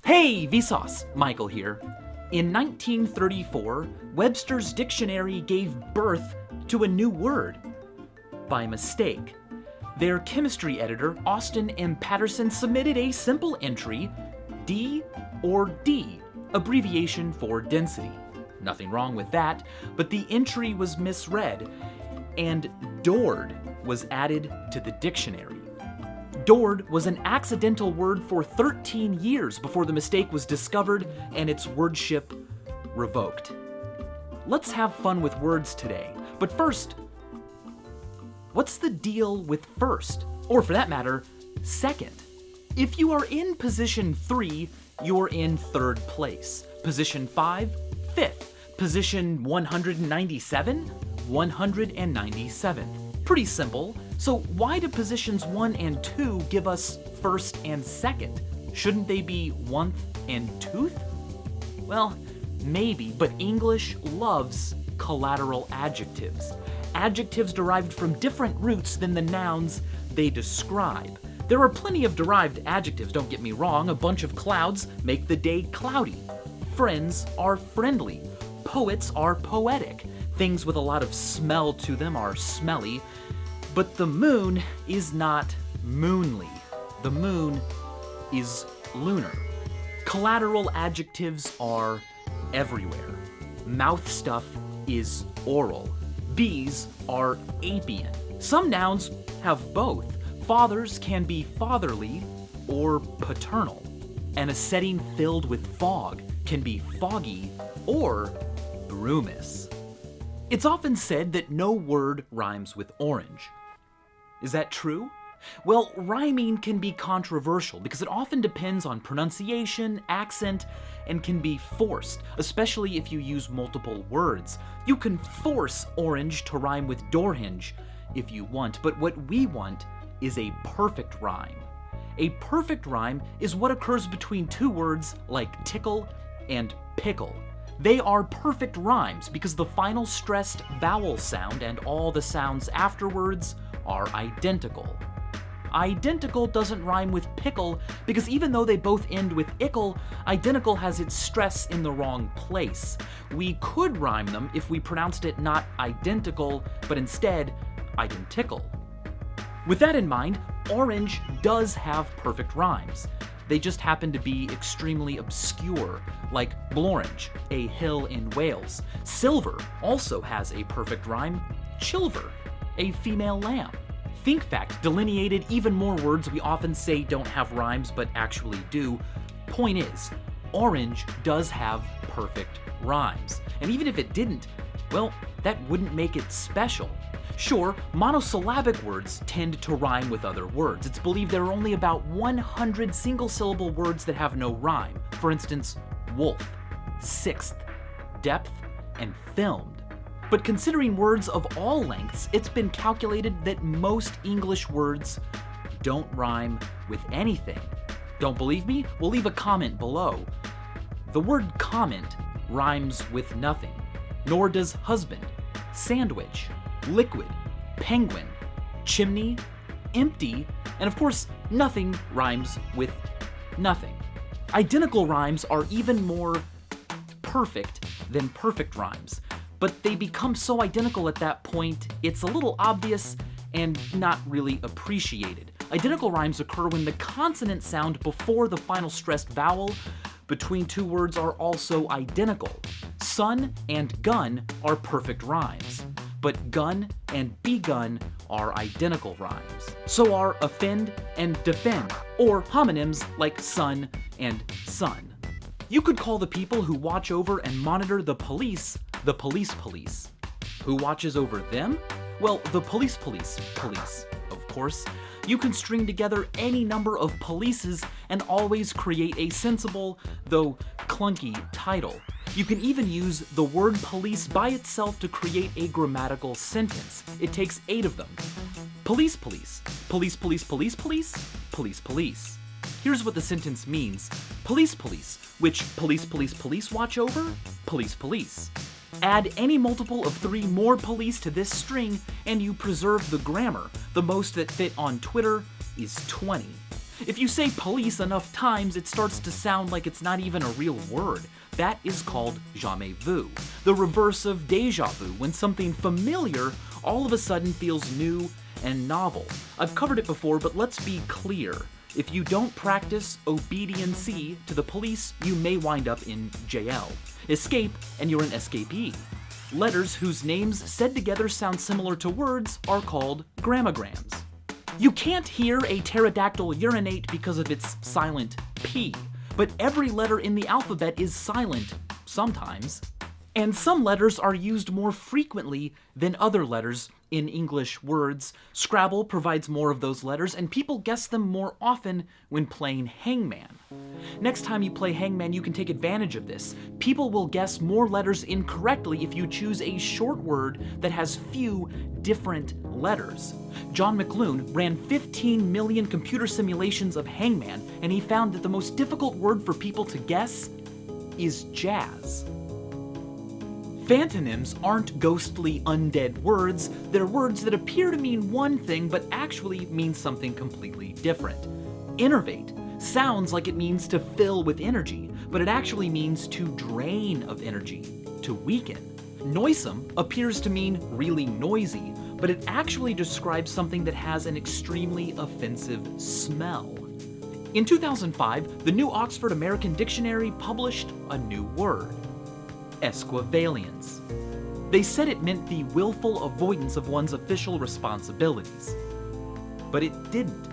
Hey, Vsauce, Michael here. In 1934, Webster's dictionary gave birth to a new word. By mistake. Their chemistry editor, Austin M. Patterson, submitted a simple entry, D or D, abbreviation for density. Nothing wrong with that, but the entry was misread, and Dord was added to the dictionary. Dord was an accidental word for 13 years before the mistake was discovered and its wordship revoked. Let's have fun with words today, but first, what's the deal with first? Or for that matter, second? If you are in position 3, you're in 3rd place. Position 5, 5th. Position 197, 197th. Pretty simple. So why do positions 1 and 2 give us first and second? Shouldn't they be 1th and 2th? Well, maybe, but English loves collateral adjectives. Adjectives derived from different roots than the nouns they describe. There are plenty of derived adjectives, don't get me wrong. A bunch of clouds make the day cloudy. Friends are friendly. Poets are poetic. Things with a lot of smell to them are smelly. But the moon is not moonly. The moon is lunar. Collateral adjectives are everywhere. Mouth stuff is oral. Bees are apian. Some nouns have both. Fathers can be fatherly or paternal. And a setting filled with fog can be foggy or brumous. It's often said that no word rhymes with orange. Is that true? Well, rhyming can be controversial because it often depends on pronunciation, accent, and can be forced, especially if you use multiple words. You can force orange to rhyme with door hinge if you want, but what we want is a perfect rhyme. A perfect rhyme is what occurs between two words like tickle and pickle. They are perfect rhymes because the final stressed vowel sound and all the sounds afterwards are identical. Identical doesn't rhyme with pickle because even though they both end with ickle, identical has its stress in the wrong place. We could rhyme them if we pronounced it not identical, but instead identical. With that in mind, orange does have perfect rhymes. They just happen to be extremely obscure, like Blorange, a hill in Wales. Silver also has a perfect rhyme, Chilver, a female lamb. Think Fact delineated even more words we often say don't have rhymes but actually do. Point is, orange does have perfect rhymes. And even if it didn't, well, that wouldn't make it special. Sure, monosyllabic words tend to rhyme with other words. It's believed there are only about 100 single-syllable words that have no rhyme. For instance, wolf, sixth, depth, and filmed. But considering words of all lengths, it's been calculated that most English words don't rhyme with anything. Don't believe me? Well, leave a comment below. The word comment rhymes with nothing, nor does husband, sandwich, liquid, penguin, chimney, empty, and of course, nothing rhymes with nothing. Identical rhymes are even more perfect than perfect rhymes, but they become so identical at that point, it's a little obvious and not really appreciated. Identical rhymes occur when the consonant sound before the final stressed vowel between two words are also identical. Sun and gun are perfect rhymes, but gun and begun are identical rhymes. So are offend and defend, or homonyms like son and son. You could call the people who watch over and monitor the police police. Who watches over them? Well, the police, of course. You can string together any number of polices and always create a sensible, though clunky, title. You can even use the word police by itself to create a grammatical sentence. It takes 8 of them. Police, police. Police, police, police, police. Police, police. Here's what the sentence means. Police, police. Which police watch over? Police, police. Add any multiple of 3 more police to this string and you preserve the grammar. The most that fit on Twitter is 20. If you say police enough times, it starts to sound like it's not even a real word. That is called jamais vu, the reverse of déjà vu, when something familiar all of a sudden feels new and novel. I've covered it before, but let's be clear. If you don't practice obediency to the police, you may wind up in jail. Escape, and you're an escapee. Letters whose names said together sound similar to words are called gramograms. You can't hear a pterodactyl urinate because of its silent P, but every letter in the alphabet is silent sometimes. And some letters are used more frequently than other letters in English words. Scrabble provides more of those letters, and people guess them more often when playing hangman. Next time you play hangman, you can take advantage of this. People will guess more letters incorrectly if you choose a short word that has few different letters. John McLoone ran 15 million computer simulations of hangman, and he found that the most difficult word for people to guess is jazz. Phantonyms aren't ghostly undead words, they're words that appear to mean one thing but actually mean something completely different. Innervate sounds like it means to fill with energy, but it actually means to drain of energy, to weaken. Noisome appears to mean really noisy, but it actually describes something that has an extremely offensive smell. In 2005, the New Oxford American Dictionary published a new word: Esquivalience. They said it meant the willful avoidance of one's official responsibilities. But it didn't.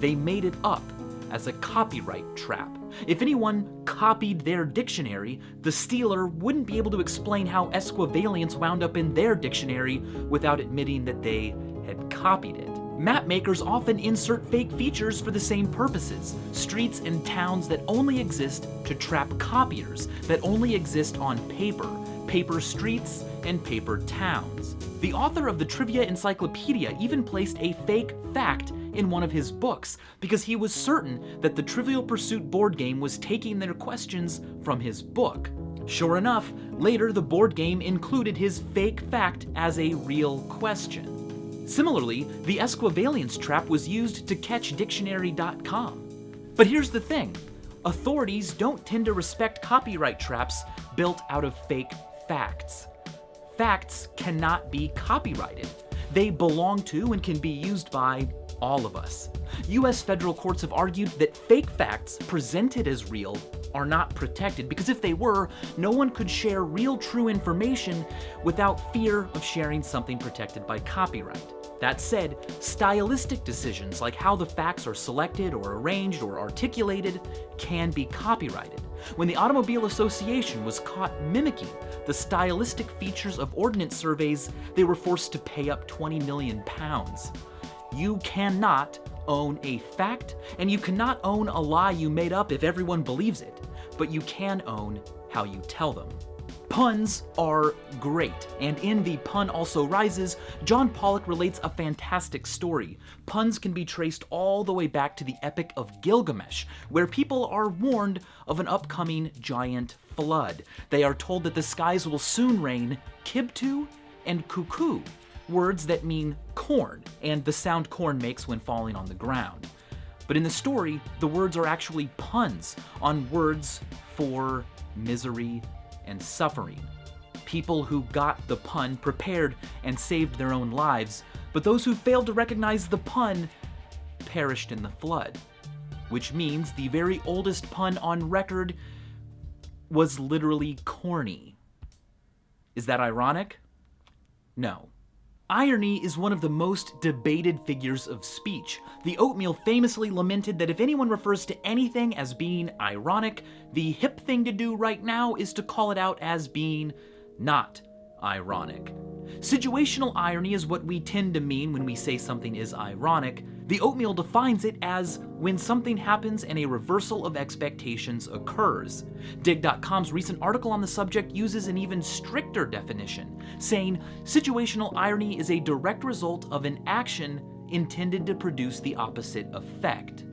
They made it up as a copyright trap. If anyone copied their dictionary, the stealer wouldn't be able to explain how Esquivalience wound up in their dictionary without admitting that they had copied it. Map makers often insert fake features for the same purposes. Streets and towns that only exist to trap copiers, that only exist on paper. Paper streets and paper towns. The author of the Trivia Encyclopedia even placed a fake fact in one of his books because he was certain that the Trivial Pursuit board game was taking their questions from his book. Sure enough, later the board game included his fake fact as a real question. Similarly, the Esquivalience trap was used to catch dictionary.com. But here's the thing, authorities don't tend to respect copyright traps built out of fake facts. Facts cannot be copyrighted. They belong to and can be used by all of us. US federal courts have argued that fake facts presented as real are not protected because if they were, no one could share real true information without fear of sharing something protected by copyright. That said, stylistic decisions like how the facts are selected or arranged or articulated can be copyrighted. When the Automobile Association was caught mimicking the stylistic features of ordnance surveys, they were forced to pay up £20 million. You cannot own a fact, and you cannot own a lie you made up if everyone believes it, but you can own how you tell them. Puns are great, and in The Pun Also Rises, John Pollock relates a fantastic story. Puns can be traced all the way back to the Epic of Gilgamesh, where people are warned of an upcoming giant flood. They are told that the skies will soon rain kibtu and cuckoo, words that mean corn, and the sound corn makes when falling on the ground. But in the story, the words are actually puns on words for misery and suffering. People who got the pun prepared and saved their own lives, but those who failed to recognize the pun perished in the flood, which means the very oldest pun on record was literally corny. Is that ironic? No. Irony is one of the most debated figures of speech. The Oatmeal famously lamented that if anyone refers to anything as being ironic, the hip thing to do right now is to call it out as being not ironic. Situational irony is what we tend to mean when we say something is ironic. The Oatmeal defines it as when something happens and a reversal of expectations occurs. Dig.com's recent article on the subject uses an even stricter definition, saying situational irony is a direct result of an action intended to produce the opposite effect.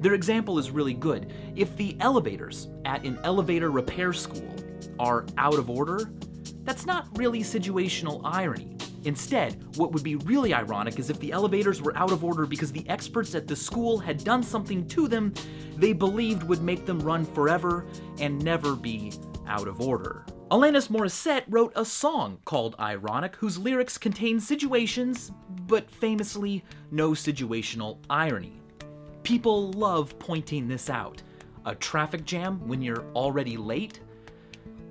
Their example is really good. If the elevators at an elevator repair school are out of order, that's not really situational irony. Instead, what would be really ironic is if the elevators were out of order because the experts at the school had done something to them they believed would make them run forever and never be out of order. Alanis Morissette wrote a song called Ironic, whose lyrics contain situations, but famously no situational irony. People love pointing this out. A traffic jam when you're already late?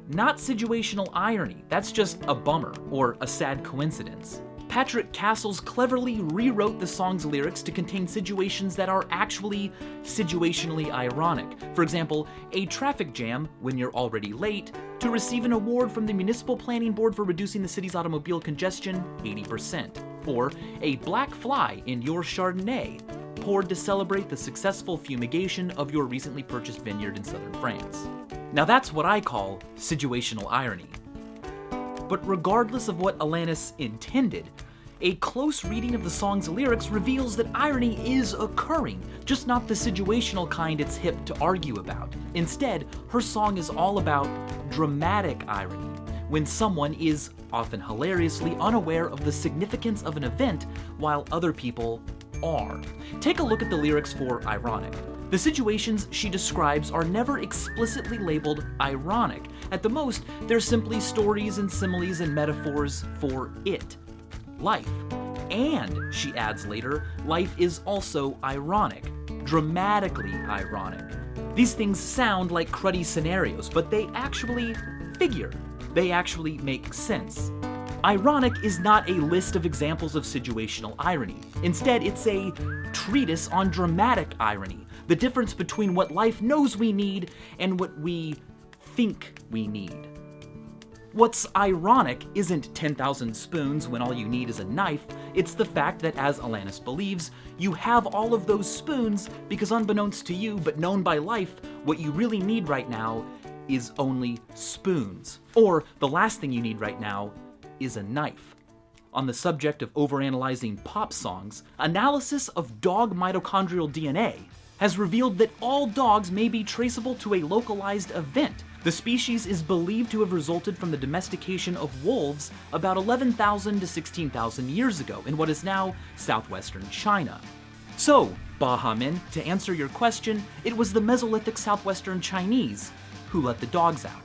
Not situational irony, that's just a bummer or a sad coincidence. Patrick Castles cleverly rewrote the song's lyrics to contain situations that are actually situationally ironic. For example, a traffic jam when you're already late to receive an award from the Municipal Planning Board for reducing the city's automobile congestion 80%. Or a black fly in your Chardonnay, poured to celebrate the successful fumigation of your recently purchased vineyard in southern France. Now that's what I call situational irony. But regardless of what Alanis intended, a close reading of the song's lyrics reveals that irony is occurring, just not the situational kind it's hip to argue about. Instead, her song is all about dramatic irony, when someone is, often hilariously, unaware of the significance of an event while other people are. Take a look at the lyrics for Ironic. The situations she describes are never explicitly labeled ironic. At the most, they're simply stories and similes and metaphors for it, life. And, she adds later, life is also ironic, dramatically ironic. These things sound like cruddy scenarios, but they actually figure. They actually make sense. Ironic is not a list of examples of situational irony. Instead, it's a treatise on dramatic irony, the difference between what life knows we need and what we think we need. What's ironic isn't 10,000 spoons when all you need is a knife. It's the fact that, as Alanis believes, you have all of those spoons because unbeknownst to you, but known by life, what you really need right now is only spoons. Or the last thing you need right now is a knife. On the subject of overanalyzing pop songs, analysis of dog mitochondrial DNA has revealed that all dogs may be traceable to a localized event. The species is believed to have resulted from the domestication of wolves about 11,000 to 16,000 years ago in what is now southwestern China. So, Bahamin, to answer your question, it was the Mesolithic southwestern Chinese who let the dogs out.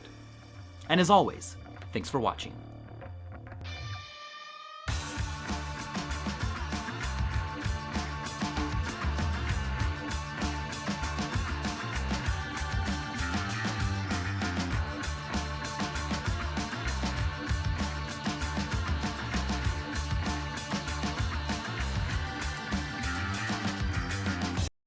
And as always, thanks for watching.